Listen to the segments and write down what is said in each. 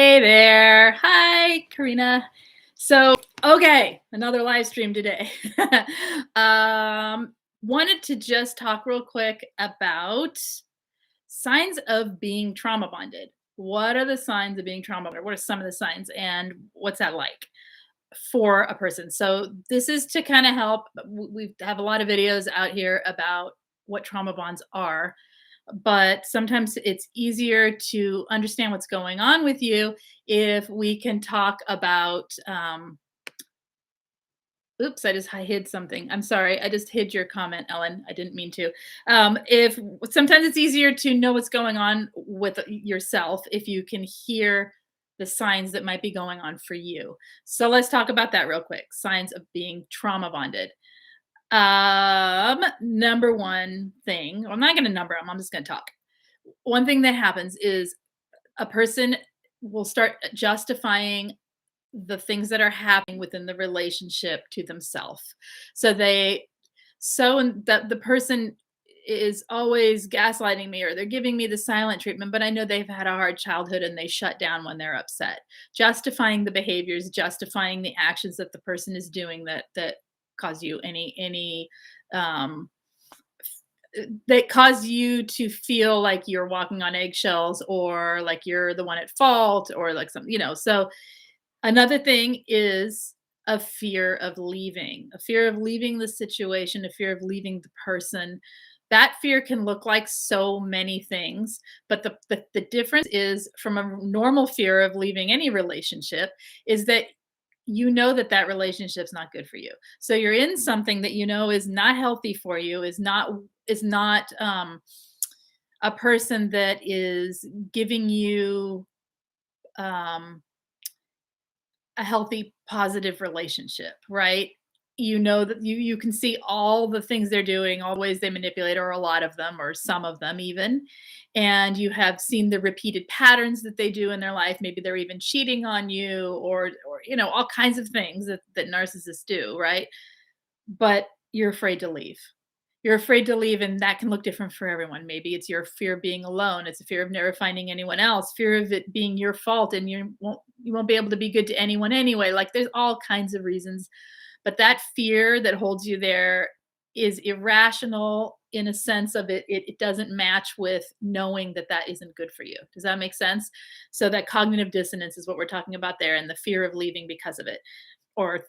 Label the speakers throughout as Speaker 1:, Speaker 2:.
Speaker 1: Hey there. Hi, Karina. Okay, another live stream today. Wanted to just talk real quick about signs of being trauma bonded. What are the signs of being trauma bonded? What are some of the signs and what's that like for a person? So this is to kind of help. We have a lot of videos out here about what trauma bonds are, but sometimes it's easier to understand what's going on with you if we can talk about oops, I hid something. I'm sorry, I just hid your comment, Ellen. I didn't mean to. If sometimes it's easier to know what's going on with yourself if you can hear the signs that might be going on for you. So let's talk about that real quick. Signs of being trauma bonded. Number one thing, I'm not going to number them, I'm just going to talk. One thing that happens is a person will start justifying the things that are happening within the relationship to themselves. So they, and the person is always gaslighting me, or they're giving me the silent treatment, but I know they've had a hard childhood and they shut down when they're upset. Justifying the behaviors, justifying the actions that the person is doing that cause you any um that cause you to feel like you're walking on eggshells, or like you're the one at fault, or like some, so another thing is a fear of leaving the situation, a fear of leaving the person. That fear can look like so many things, but the difference is, from a normal fear of leaving any relationship, is that you know that that relationship's not good for you. So you're in something that you know is not healthy for you, is not a person that is giving you um a healthy, positive relationship, right? You know that you can see all the things they're doing, all the ways they manipulate, or a lot of them, or some of them even. And you have seen the repeated patterns that they do in their life. Maybe they're even cheating on you, or all kinds of things that narcissists do, right? But you're afraid to leave. You're afraid to leave, and that can look different for everyone. Maybe it's your fear of being alone. It's a fear of never finding anyone else, fear of it being your fault, and you won't be able to be good to anyone anyway. Like, there's all kinds of reasons, but that fear that holds you there is irrational, in a sense of it doesn't match with knowing that that isn't good for you. Does that make sense? So that cognitive dissonance is what we're talking about there, and the fear of leaving because of it, or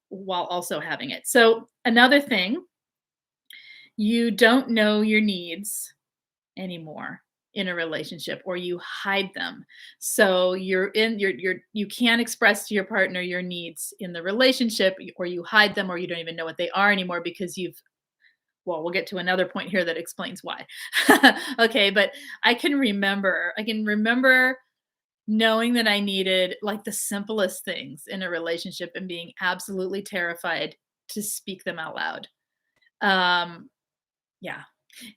Speaker 1: while also having it. So another thing, you don't know your needs anymore in a relationship, or you hide them. So you can't express to your partner your needs in the relationship, or you hide them, or you don't even know what they are anymore because we'll get to another point here that explains why. Okay, but I can remember knowing that I needed, like, the simplest things in a relationship, and being absolutely terrified to speak them out loud. Um, yeah.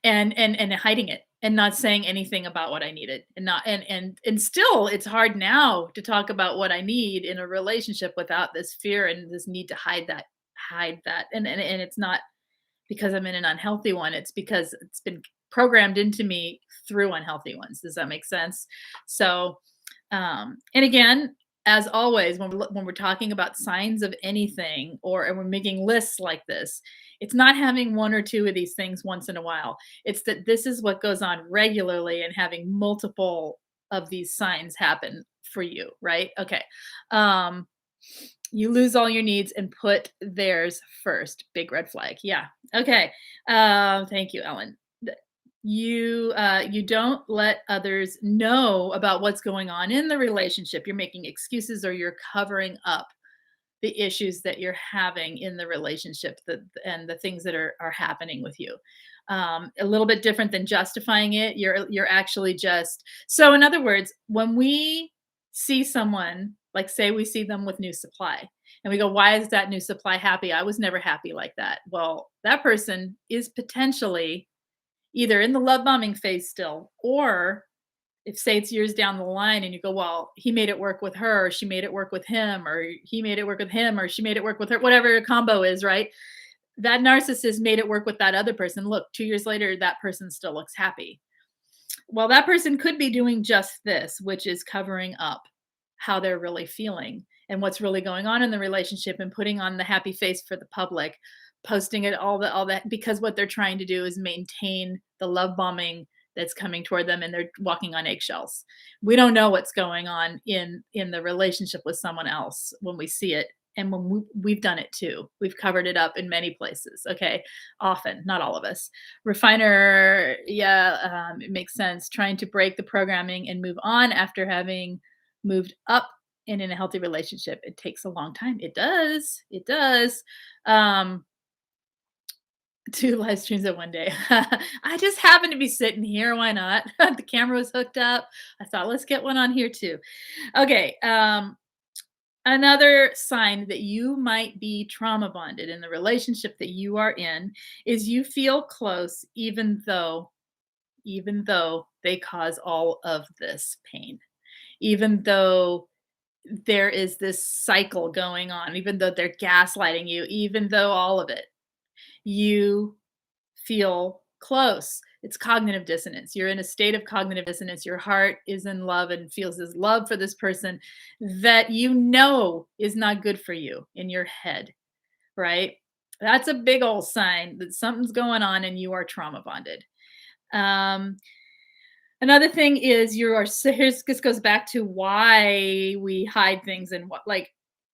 Speaker 1: And hiding it, and not saying anything about what I needed, and not and still, it's hard now to talk about what I need in a relationship without this fear and this need to hide that. And it's not because I'm in an unhealthy one, it's because it's been programmed into me through unhealthy ones. Does that make sense? So, and again, as always, when we're talking about signs of anything, and we're making lists like this, it's not having one or two of these things once in a while. It's that this is what goes on regularly, and having multiple of these signs happen for you, right? Okay. Um, you lose all your needs and put theirs first. Big red flag. Yeah. Okay. Thank you, Ellen. You don't let others know about what's going on in the relationship. You're making excuses, or you're covering up the issues that you're having in the relationship, and the things that are happening with you. A little bit different than justifying it. You're actually just, so in other words, when we see someone, like, say we see them with new supply, and we go, why is that new supply happy? I was never happy like that. Well, that person is potentially either in the love bombing phase still, or if, say, it's years down the line, and you go, well, he made it work with her, or she made it work with him, or he made it work with him, or she made it work with her, whatever your combo is, right? That narcissist made it work with that other person. Look, 2 years later, that person still looks happy. Well, that person could be doing just this, which is covering up how they're really feeling and what's really going on in the relationship and putting on the happy face for the public, posting it all that because what they're trying to do is maintain the love bombing that's coming toward them and they're walking on eggshells. We don't know what's going on in the relationship with someone else when we see it and when we've done it too. We've covered it up in many places, okay? Often, not all of us. Refiner, yeah, it makes sense. Trying to break the programming and move on after having moved up and in a healthy relationship. It takes a long time. It does. It does. Um, 2 live streams at one day. I just happened to be sitting here. Why not? The camera was hooked up. I thought, let's get one on here too. Okay. Another sign that you might be trauma bonded in the relationship that you are in is you feel close even though they cause all of this pain. Even though there is this cycle going on, even though they're gaslighting you, even though all of it, you feel close. It's cognitive dissonance. You're in a state of cognitive dissonance. Your heart is in love and feels this love for this person that you know is not good for you in your head, right? That's a big old sign that something's going on and you are trauma bonded. Um, Another thing is you are so here's this goes back to why we hide things and what like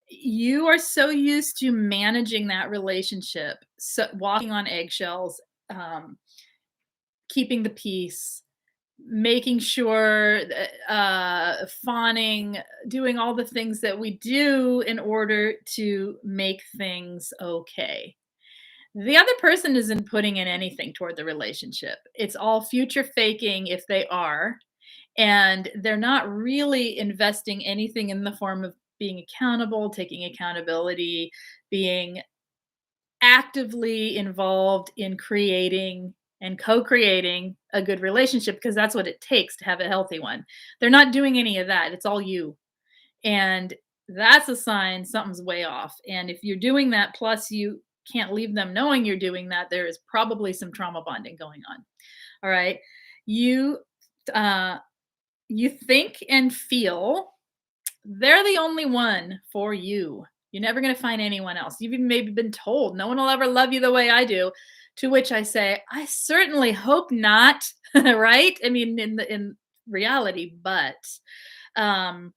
Speaker 1: you are so used to managing that relationship, so walking on eggshells, um, keeping the peace, making sure that, fawning, doing all the things that we do in order to make things okay. The other person isn't putting in anything toward the relationship. It's all future faking if they are, and they're not really investing anything in the form of being accountable, taking accountability, being actively involved in creating and co-creating a good relationship because that's what it takes to have a healthy one. They're not doing any of that. It's all you. And that's a sign something's way off. And if you're doing that, plus you can't leave them knowing you're doing that, there is probably some trauma bonding going on. All right. You uh you think and feel they're the only one for you. You're never going to find anyone else. You've even maybe been told no one will ever love you the way I do. To which I say, I certainly hope not. Right? I mean, in reality, but um,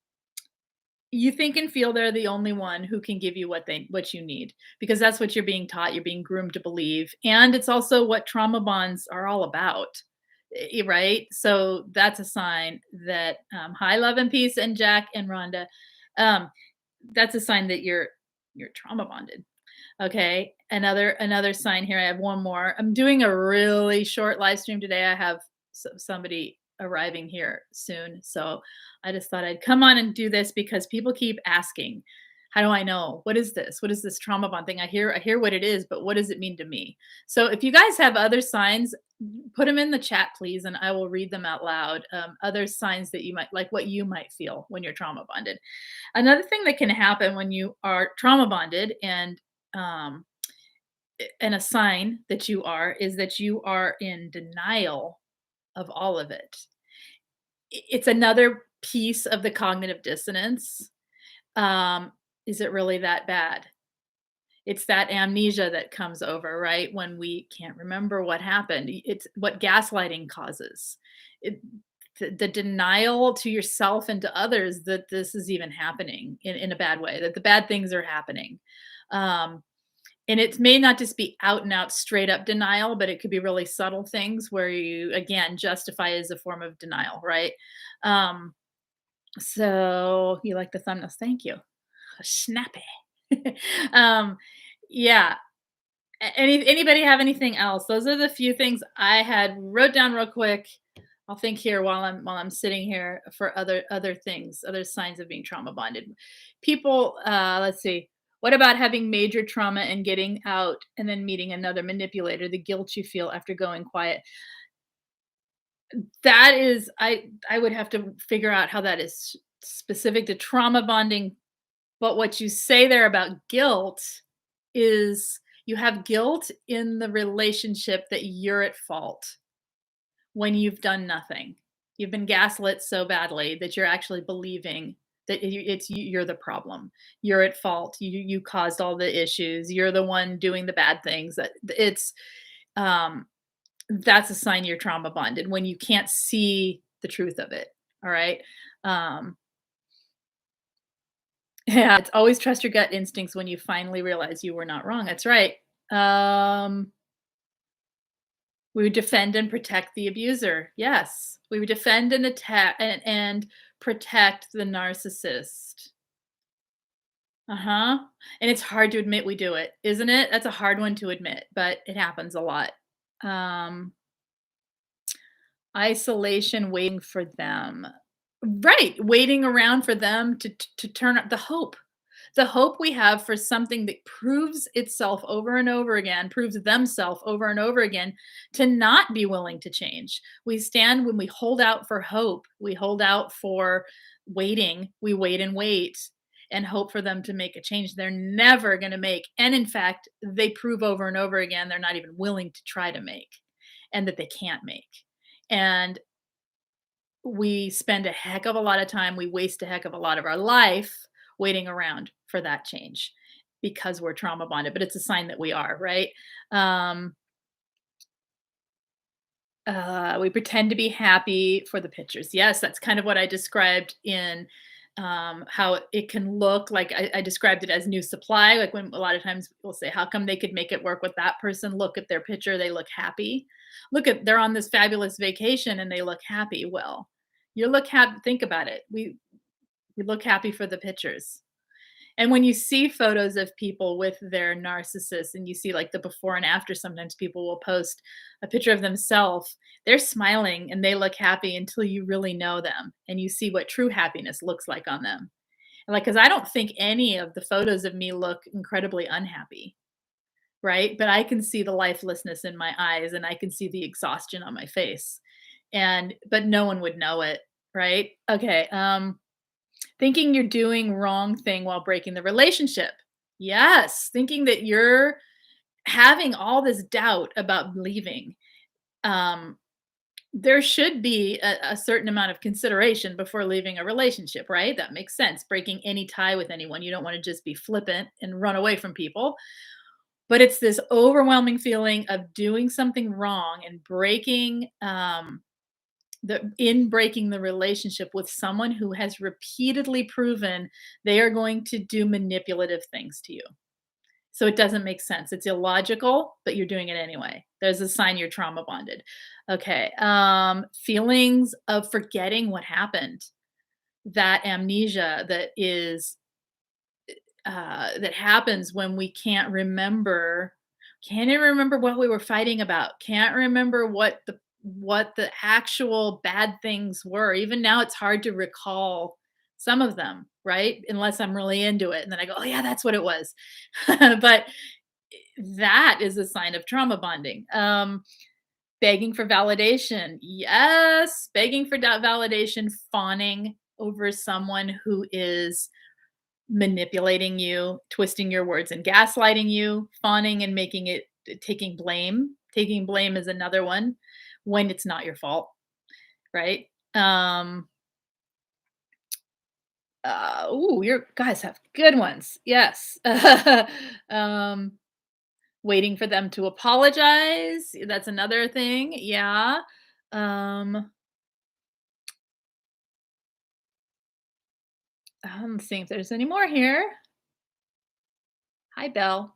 Speaker 1: you think and feel they're the only one who can give you what you need because that's what you're being taught. You're being groomed to believe, and it's also what trauma bonds are all about. Right? So that's a sign that hi, love and peace, and Jack and Rhonda. Um, that's a sign that you're trauma bonded. Okay. Another sign here. I have one more. I'm doing a really short live stream today. I have somebody arriving here soon, so I just thought I'd come on and do this because people keep asking, "How do I know? What is this? What is this trauma bond thing?" I hear what it is, but what does it mean to me? So if you guys have other signs, put them in the chat, please, and I will read them out loud. Other signs that you might like, what you might feel when you're trauma bonded. Another thing that can happen when you are trauma bonded um, and a sign that you are is that you are in denial of all of it. It's another piece of the cognitive dissonance. Um, is it really that bad? It's that amnesia that comes over, right? When we can't remember what happened. It's what gaslighting causes. It, the denial to yourself and to others that this is even happening in a bad way, that the bad things are happening. Um, and it may not just be out and out straight up denial, but it could be really subtle things where you, again, justify as a form of denial, right? Um, so you like the thumbnails. Thank you. Snappy. um, yeah. Anybody have anything else? Those are the few things I had wrote down real quick. I'll think here while I'm sitting here for other things, other signs of being trauma bonded. People, let's see. What about having major trauma and getting out and then meeting another manipulator? The guilt you feel after going quiet. That is, I would have to figure out how that is specific to trauma bonding. But what you say there about guilt is you have guilt in the relationship that you're at fault when you've done nothing. You've been gaslit so badly that you're actually believing that you're the problem. You're at fault. You caused all the issues. You're the one doing the bad things. That it's um, that's a sign you're trauma bonded when you can't see the truth of it. All right. Um, yeah, it's always trust your gut instincts when you finally realize you were not wrong. That's right. Um, we would defend and protect the abuser. Yes. We would defend and attack and protect the narcissist. Uh-huh. And it's hard to admit we do it, isn't it? That's a hard one to admit, but it happens a lot. Um, isolation, waiting for them. Right, waiting around for them to turn up the hope we have for something that proves itself over and over again, proves themselves over and over again to not be willing to change. We stand when we hold out for hope, we hold out for waiting, we wait and wait and hope for them to make a change they're never going to make. And in fact, they prove over and over again they're not even willing to try to make and that they can't make. And we spend a heck of a lot of time, we waste a heck of a lot of our life waiting around for that change because we're trauma bonded, but it's a sign that we are, right? Um, we pretend to be happy for the pictures. Yes, that's kind of what I described in how it can look like. I described it as new supply. Like when a lot of times people say, "How come they could make it work with that person? Look at their picture; they look happy. Look at they're on this fabulous vacation and they look happy." Well, you look happy. Think about it. We look happy for the pictures. And when you see photos of people with their narcissists and you see like the before and after, sometimes people will post a picture of themselves. They're smiling and they look happy until you really know them and you see what true happiness looks like on them. And like, because I don't think any of the photos of me look incredibly unhappy, right? But I can see the lifelessness in my eyes and I can see the exhaustion on my face. But no one would know it, right? Okay. Thinking you're doing wrong thing while breaking the relationship. Yes, thinking that you're having all this doubt about leaving. Um, there should be a certain amount of consideration before leaving a relationship, right? That makes sense. Breaking any tie with anyone. You don't want to just be flippant and run away from people. But it's this overwhelming feeling of doing something wrong and breaking the relationship with someone who has repeatedly proven they are going to do manipulative things to you. So it doesn't make sense. It's illogical, but you're doing it anyway. There's a sign you're trauma bonded. Okay. Feelings of forgetting what happened. That amnesia that happens when we can't even remember what we were fighting about, can't remember what the actual bad things were. Even now it's hard to recall some of them, right? Unless I'm really into it and then I go, "Oh yeah, that's what it was." But that is a sign of trauma bonding. Begging for validation. Yes, begging for validation, fawning over someone who is manipulating you, twisting your words and gaslighting you, fawning and making it taking blame. Taking blame is another one when it's not your fault, right? Um your guys have good ones. Yes. um Waiting for them to apologize, that's another thing. Yeah. I'm seeing if there's any more here. Hi, Belle.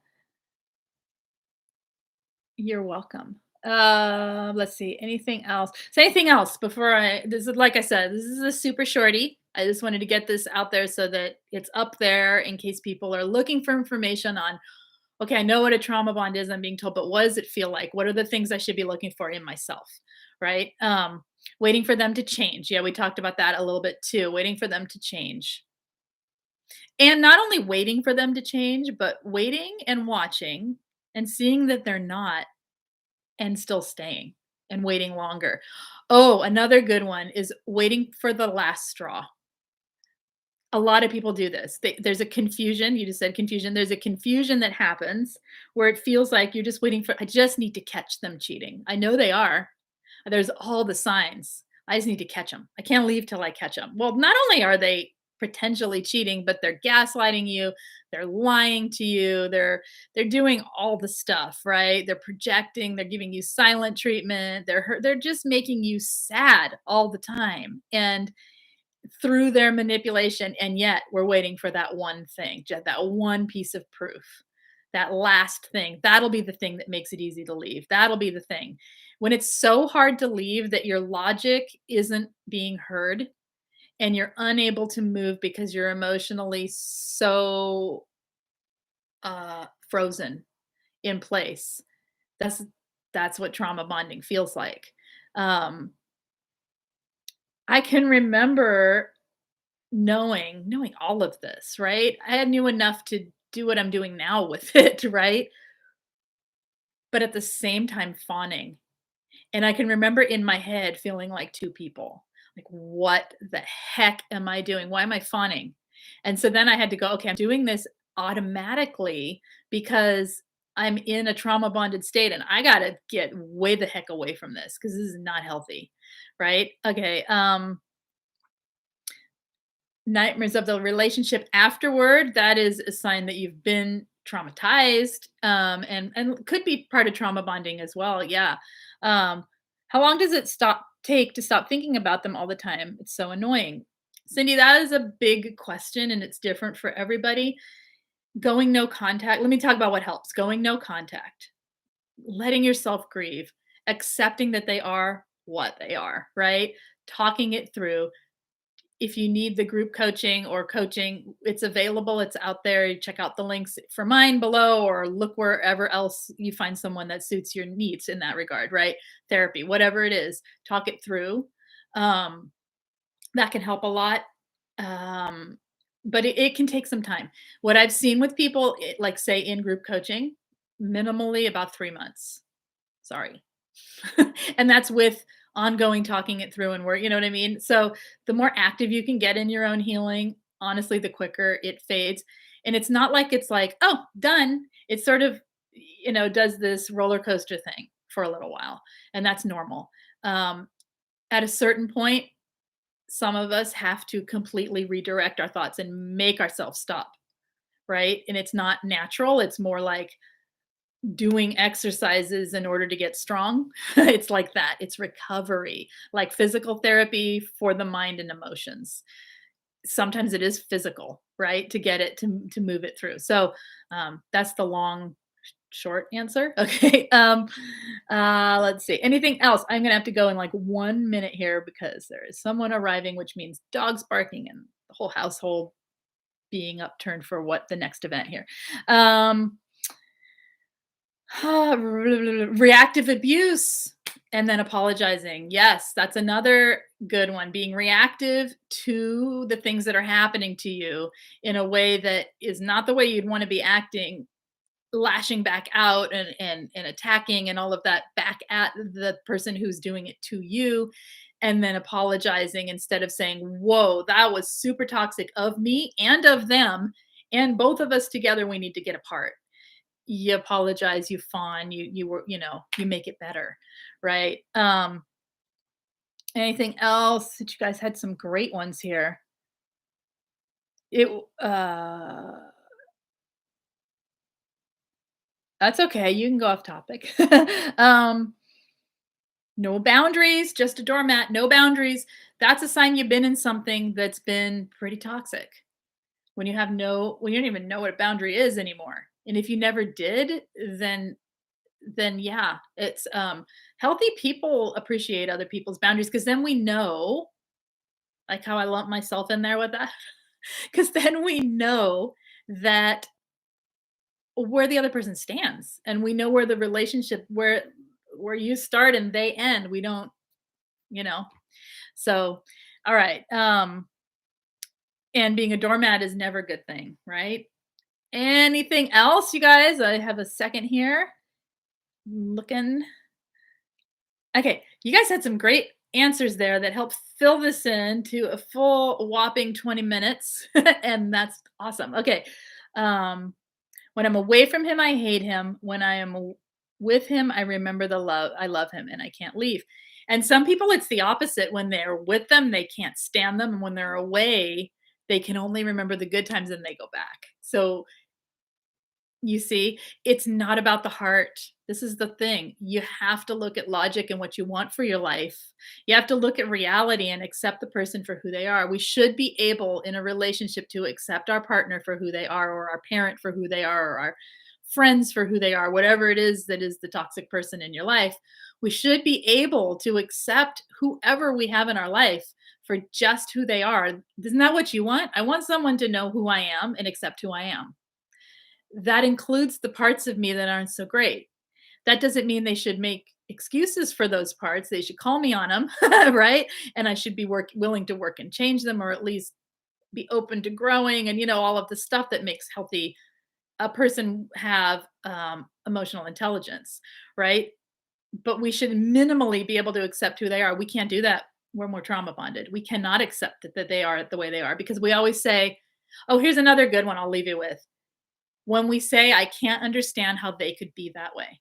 Speaker 1: You're welcome. Let's see. Anything else? So anything else before this is like I said, this is a super shorty. I just wanted to get this out there so that it's up there in case people are looking for information on, okay, I know what a trauma bond is, I'm being told, but what does it feel like? What are the things I should be looking for in myself? Right? Waiting for them to change. Yeah, we talked about that a little bit too. Waiting for them to change. And not only waiting for them to change, but waiting and watching and seeing that they're not and still staying and waiting longer. Oh, another good one is waiting for the last straw. A lot of people do this. There's a confusion. You just said confusion. There's a confusion that happens where it feels like you're just waiting for, I just need to catch them cheating. I know they are. There's all the signs. I just need to catch them. I can't leave till I catch them. Well, not only are they potentially cheating, but they're gaslighting you, they're lying to you, they're doing all the stuff, right? They're projecting, they're giving you silent treatment, they're just making you sad all the time. And through their manipulation, and yet we're waiting for that one thing, that one piece of proof, that last thing. That'll be the thing that makes it easy to leave. That'll be the thing. When it's so hard to leave that your logic isn't being heard and you're unable to move because you're emotionally so frozen in place. That's that's what trauma bonding feels like. Um, I can remember knowing all of this, right? I knew enough to do what I'm doing now with it, right? But at the same time fawning. And I can remember in my head feeling like two people. Like, what the heck am I doing? Why am I fawning? And so then I had to go, okay, I'm doing this automatically because I'm in a trauma bonded state and I got to get way the heck away from this because this is not healthy. Right? Okay. Nightmares of the relationship afterward, that is a sign that you've been traumatized, and could be part of trauma bonding as well, yeah. How long does it take to stop thinking about them all the time? It's so annoying. Cindy, that is a big question, and it's different for everybody. Going no contact, let me talk about what helps. Going no contact, letting yourself grieve, accepting that they are what they are, right? Talking it through. If you need the group coaching or coaching, it's available. It's out there. You check out the links for mine below or look wherever else you find someone that suits your needs in that regard, right? Therapy, whatever it is, talk it through. Um, that can help a lot. Um, but it can take some time. What I've seen with people, like say in group coaching, minimally about 3 months. Sorry. And that's with ongoing talking it through and work, you know what I mean? So the more active you can get in your own healing, honestly, the quicker it fades. And it's not like it's like, oh, done. It's sort of, does this roller coaster thing for a little while. And that's normal. At a certain point, some of us have to completely redirect our thoughts and make ourselves stop. Right. And it's not natural. It's more like, doing exercises in order to get strong. It's like that. It's recovery, like physical therapy for the mind and emotions. Sometimes it is physical, right? To get it to move it through. So that's the long short answer. Okay. Let's see. Anything else? I'm gonna have to go in like 1 minute here because there is someone arriving, which means dogs barking and the whole household being upturned for what the next event here. Reactive abuse and then apologizing. Yes, that's another good one. Being reactive to the things that are happening to you in a way that is not the way you'd want to be acting, lashing back out and attacking and all of that back at the person who's doing it to you. And then apologizing instead of saying, whoa, that was super toxic of me and of them. And both of us together, we need to get apart. You apologize, you fawn, you make it better, right? Anything else? That you guys had some great ones here. It That's okay. You can go off topic. um, no boundaries, just a doormat, no boundaries. That's a sign you've been in something that's been pretty toxic. When you don't even know what a boundary is anymore. And if you never did, then yeah, it's healthy people appreciate other people's boundaries because then we know, like how I lump myself in there with that, because then we know that where the other person stands and we know where the relationship where you start and they end. We don't, you know. So, all right. And being a doormat is never a good thing, right? Anything else, you guys? I have a second here. Looking. Okay, you guys had some great answers there that helped fill this in to a full whopping 20 minutes, and that's awesome. Okay, when I'm away from him, I hate him. When I am with him, I remember the love. I love him, and I can't leave. And some people, it's the opposite. When they're with them, they can't stand them, and when they're away, they can only remember the good times and they go back. So, you see, it's not about the heart. This is the thing. You have to look at logic and what you want for your life. You have to look at reality and accept the person for who they are. We should be able in a relationship to accept our partner for who they are, or our parent for who they are, or our friends for who they are, whatever it is that is the toxic person in your life. We should be able to accept whoever we have in our life for just who they are. Isn't that what you want? I want someone to know who I am and accept who I am. That includes the parts of me that aren't so great. That doesn't mean they should make excuses for those parts. They should call me on them, right? And I should be willing to work and change them, or at least be open to growing, and all of the stuff that makes healthy a person have emotional intelligence, right? But we should minimally be able to accept who they are. We can't do that. We're more trauma bonded. We cannot accept that they are the way they are, because we always say, oh, here's another good one I'll leave you with. When we say, I can't understand how they could be that way.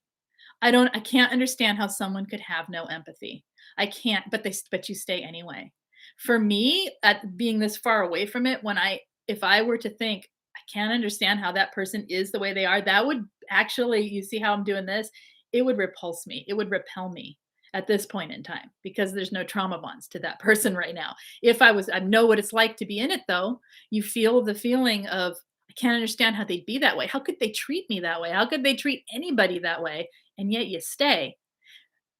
Speaker 1: I can't understand how someone could have no empathy. I can't, but you stay anyway. For me, at being this far away from it, if I were to think, I can't understand how that person is the way they are, that would actually, you see how I'm doing this? It would repulse me. It would repel me at this point in time, because there's no trauma bonds to that person right now. If I know what it's like to be in it though. You feel the feeling of, I can't understand how they'd be that way. How could they treat me that way? How could they treat anybody that way? And yet you stay.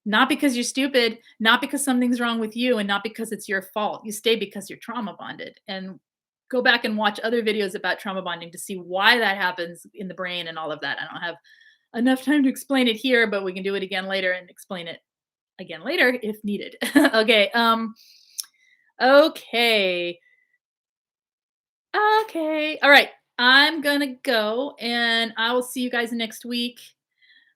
Speaker 1: Not because you're stupid, not because something's wrong with you, and not because it's your fault. You stay because you're trauma bonded. And go back and watch other videos about trauma bonding to see why that happens in the brain and all of that. I don't have enough time to explain it here, but we can do it again later and explain it again later if needed. Okay. Okay. Okay. All right. I'm gonna go, and I will see you guys next week.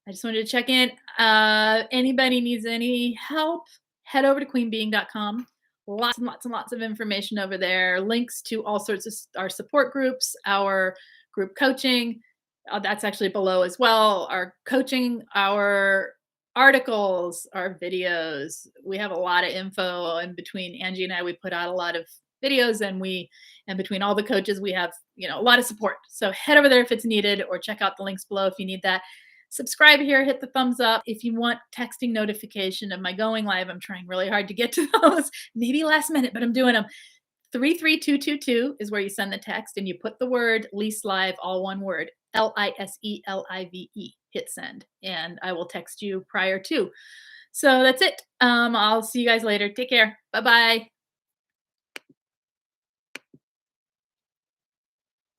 Speaker 1: I just wanted to check in. Anybody needs any help, head over to queenbeing.com. Lots and lots and lots of information over there. Links to all sorts of our support groups, our group coaching. That's actually below as well. Our coaching, our articles, our videos. We have a lot of info. And between Angie and I, we put out a lot of videos, and between all the coaches, we have, a lot of support. So head over there if it's needed, or check out the links below if you need that. Subscribe here, hit the thumbs up. If you want texting notification of my going live, I'm trying really hard to get to those, maybe last minute, but I'm doing them. 33222 is where you send the text, and you put the word Lise Live, all one word, LISELIVE, hit send, and I will text you prior to. So that's it. I'll see you guys later. Take care. Bye-bye.